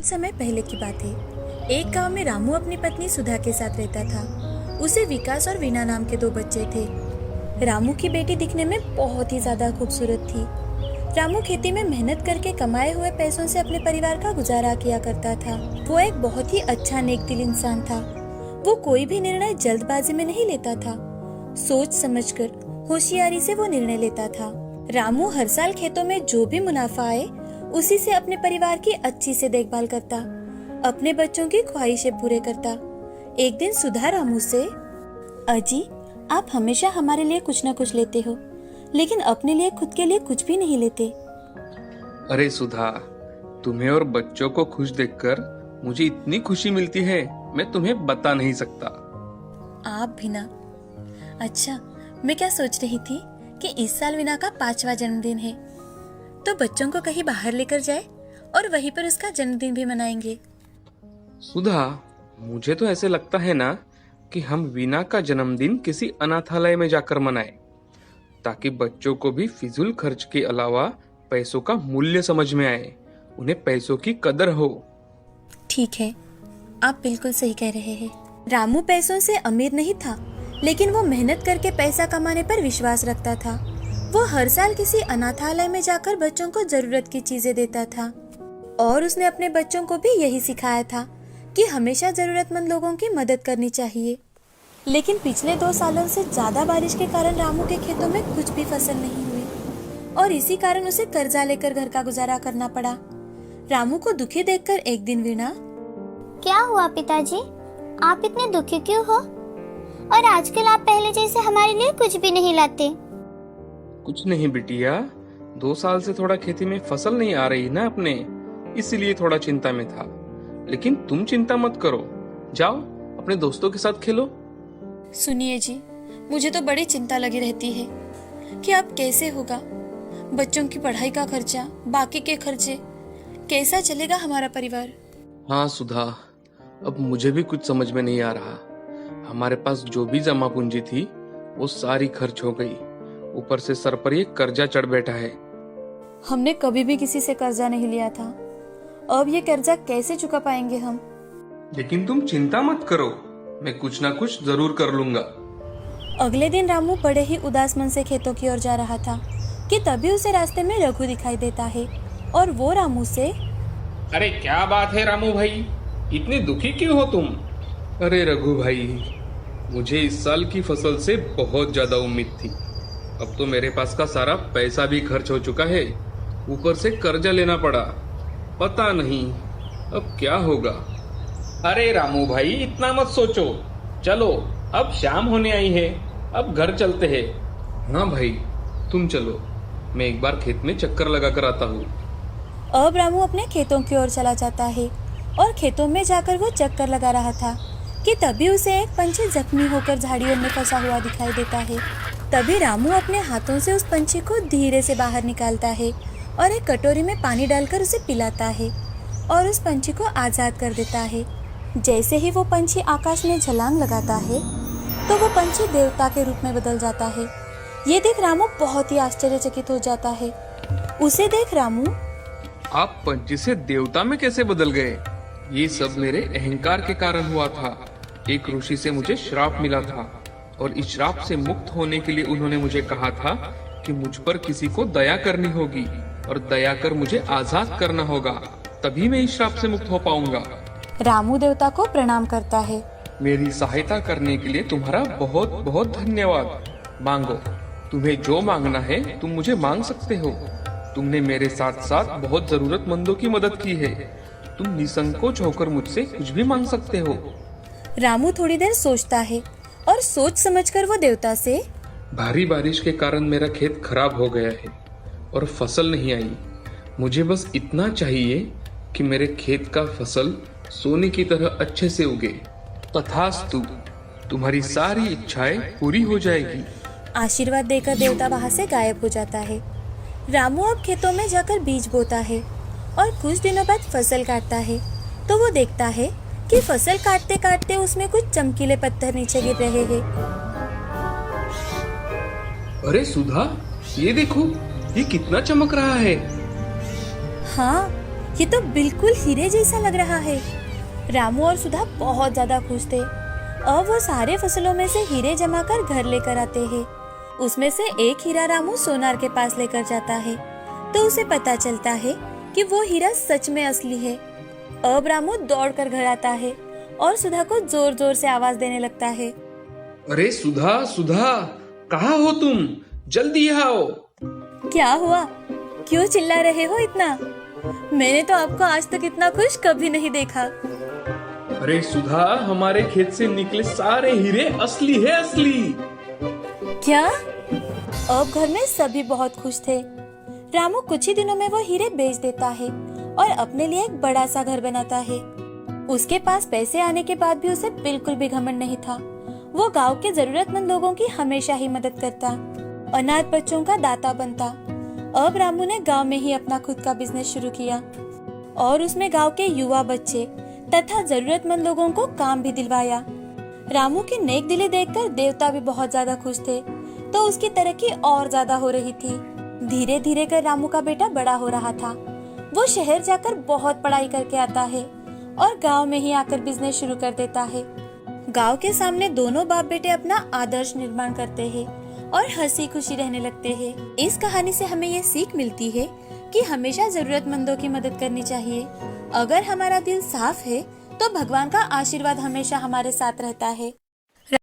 कुछ समय पहले की बात है। एक गांव में रामू अपनी पत्नी सुधा के साथ रहता था। उसे विकास और वीना नाम के 2 बच्चे थे। रामू की बेटी दिखने में बहुत ही ज्यादा खूबसूरत थी। रामू खेती में मेहनत करके कमाए हुए पैसों से अपने परिवार का गुजारा किया करता था। वो एक बहुत ही अच्छा नेक दिल इंसान था। वो कोई भी निर्णय जल्दबाजी में नहीं लेता था। सोच समझकर होशियारी से वो निर्णय लेता था। रामू हर साल खेतों में जो भी मुनाफा आए उसी से अपने परिवार की अच्छी से देखभाल करता, अपने बच्चों की ख्वाहिशें पूरे करता। एक दिन सुधा रामू से, अजी आप हमेशा हमारे लिए कुछ न कुछ लेते हो, लेकिन अपने लिए खुद के लिए कुछ भी नहीं लेते। अरे सुधा, तुम्हें और बच्चों को खुश देखकर मुझे इतनी खुशी मिलती है, मैं तुम्हें बता नहीं सकता। आप भी ना। अच्छा, मैं क्या सोच रही थी कि इस साल वीना का 5वां जन्मदिन है, तो बच्चों को कहीं बाहर लेकर जाए और वहीं पर उसका जन्मदिन भी मनाएंगे। सुधा, मुझे तो ऐसे लगता है ना कि हम वीना का जन्मदिन किसी अनाथालय में जाकर मनाएं, ताकि बच्चों को भी फिजूल खर्च के अलावा पैसों का मूल्य समझ में आए, उन्हें पैसों की कदर हो। ठीक है, आप बिल्कुल सही कह रहे हैं। रामू पैसों से अमीर नहीं था, लेकिन वो मेहनत करके पैसा कमाने पर विश्वास रखता था। वो हर साल किसी अनाथालय में जाकर बच्चों को जरूरत की चीजें देता था और उसने अपने बच्चों को भी यही सिखाया था कि हमेशा जरूरतमंद लोगों की मदद करनी चाहिए। लेकिन पिछले 2 सालों से ज्यादा बारिश के कारण रामू के खेतों में कुछ भी फसल नहीं हुई और इसी कारण उसे कर्जा लेकर घर का गुजारा करना पड़ा। रामू को दुखी देखकर एक दिन वीणा, क्या हुआ पिताजी, आप इतने दुखी क्यों हो? और आजकल आप पहले जैसे हमारे लिए कुछ भी नहीं लाते। कुछ नहीं बिटिया, 2 साल से थोड़ा खेती में फसल नहीं आ रही ना अपने, इसलिए थोड़ा चिंता में था। लेकिन तुम चिंता मत करो, जाओ अपने दोस्तों के साथ खेलो। सुनिए जी, मुझे तो बड़ी चिंता लगी रहती है कि अब कैसे होगा। बच्चों की पढ़ाई का खर्चा, बाकी के खर्चे, कैसा चलेगा हमारा परिवार। हाँ सुधा, अब मुझे भी कुछ समझ में नहीं आ रहा। हमारे पास जो भी जमा पूंजी थी वो सारी खर्च हो गई, ऊपर से सर पर ये कर्जा चढ़ बैठा है। हमने कभी भी किसी से कर्जा नहीं लिया था, अब ये कर्जा कैसे चुका पाएंगे हम। लेकिन तुम चिंता मत करो, मैं कुछ ना कुछ जरूर कर लूंगा। अगले दिन रामू बड़े ही उदास मन से खेतों की ओर जा रहा था कि तभी उसे रास्ते में रघु दिखाई देता है और वो रामू से, अरे क्या बात है रामू भाई, इतने दुखी क्यों हो तुम? अरे रघु भाई, मुझे इस साल की फसल से बहुत ज्यादा उम्मीद थी। अब तो मेरे पास का सारा पैसा भी खर्च हो चुका है, ऊपर से कर्जा लेना पड़ा। पता नहीं अब क्या होगा। अरे रामू भाई, इतना मत सोचो। चलो, अब शाम होने आई है, अब घर चलते हैं। हाँ भाई, तुम चलो, मैं एक बार खेत में चक्कर लगा कर आता हूँ। अब रामू अपने खेतों की ओर चला जाता है और खेतों में जाकर वो चक्कर लगा रहा था कि तभी उसे एक पंछी जख्मी होकर झाड़ियों में फंसा हुआ दिखाई देता है। तभी रामू अपने हाथों से उस पंछी को धीरे से बाहर निकालता है और एक कटोरी में पानी डालकर उसे पिलाता है और उस पंछी को आजाद कर देता है। जैसे ही वो पंछी आकाश में छलांग लगाता है तो वो पंछी देवता के रूप में बदल जाता है। ये देख रामू बहुत ही आश्चर्यचकित हो जाता है। उसे देख रामू, आप पंछी से देवता में कैसे बदल गए? ये सब मेरे अहंकार के कारण हुआ था। एक ऋषि से मुझे श्राप मिला था और इस श्राप से मुक्त होने के लिए उन्होंने मुझे कहा था कि मुझ पर किसी को दया करनी होगी और दया कर मुझे आजाद करना होगा, तभी मैं इस श्राप से मुक्त हो पाऊंगा। रामू देवता को प्रणाम करता है। मेरी सहायता करने के लिए तुम्हारा बहुत बहुत धन्यवाद। मांगो, तुम्हें जो मांगना है तुम मुझे मांग सकते हो। तुमने मेरे साथ साथ बहुत जरूरतमंदों की मदद की है। तुम निसंकोच होकर मुझसे कुछ भी मांग सकते हो। रामू थोड़ी देर सोचता है और सोच समझकर वो देवता से, भारी बारिश के कारण मेरा खेत खराब हो गया है और फसल नहीं आई। मुझे बस इतना चाहिए कि मेरे खेत का फसल सोने की तरह अच्छे से उगे। तथास्तु, तुम्हारी सारी इच्छाएं पूरी हो जाएगी। आशीर्वाद देकर देवता वहाँ से गायब हो जाता है। रामू अब खेतों में जाकर बीज बोता है और कुछ दिनों बाद फसल काटता है तो वो देखता है कि फसल काटते काटते उसमें कुछ चमकीले पत्थर नीचे गिर रहे हैं। अरे सुधा, ये देखो, ये कितना चमक रहा है। हाँ, ये तो बिल्कुल हीरे जैसा लग रहा है। रामू और सुधा बहुत ज्यादा खुश थे। अब वो सारे फसलों में से हीरे जमा कर घर लेकर आते हैं। उसमें से एक हीरा रामू सोनार के पास लेकर जाता है तो उसे पता चलता है कि वो हीरा सच में असली है। अब रामू दौड़कर घर आता है और सुधा को जोर जोर से आवाज देने लगता है। अरे सुधा सुधा, कहाँ हो तुम? जल्दी आओ। क्या हुआ? क्यों चिल्ला रहे हो इतना? मैंने तो आपको आज तक इतना खुश कभी नहीं देखा। अरे सुधा, हमारे खेत से निकले सारे हीरे असली है, असली। क्या? अब घर में सभी बहुत खुश थे। रामू कुछ ही दिनों में वो हीरे बेच देता है और अपने लिए एक बड़ा सा घर बनाता है। उसके पास पैसे आने के बाद भी उसे बिल्कुल भी घमंड नहीं था। वो गांव के जरूरतमंद लोगों की हमेशा ही मदद करता, अनाथ बच्चों का दाता बनता। अब रामू ने गांव में ही अपना खुद का बिजनेस शुरू किया और उसमें गांव के युवा बच्चे तथा जरूरतमंद लोगों को काम भी दिलवाया। रामू की नेक दिली देखकर देवता भी बहुत ज्यादा खुश थे, तो उसकी तरक्की और ज्यादा हो रही थी। धीरे धीरे कर रामू का बेटा बड़ा हो रहा था। वो शहर जाकर बहुत पढ़ाई करके आता है और गांव में ही आकर बिजनेस शुरू कर देता है। गांव के सामने दोनों बाप बेटे अपना आदर्श निर्माण करते हैं और हंसी खुशी रहने लगते हैं। इस कहानी से हमें ये सीख मिलती है कि हमेशा जरूरतमंदों की मदद करनी चाहिए। अगर हमारा दिल साफ है तो भगवान का आशीर्वाद हमेशा हमारे साथ रहता है।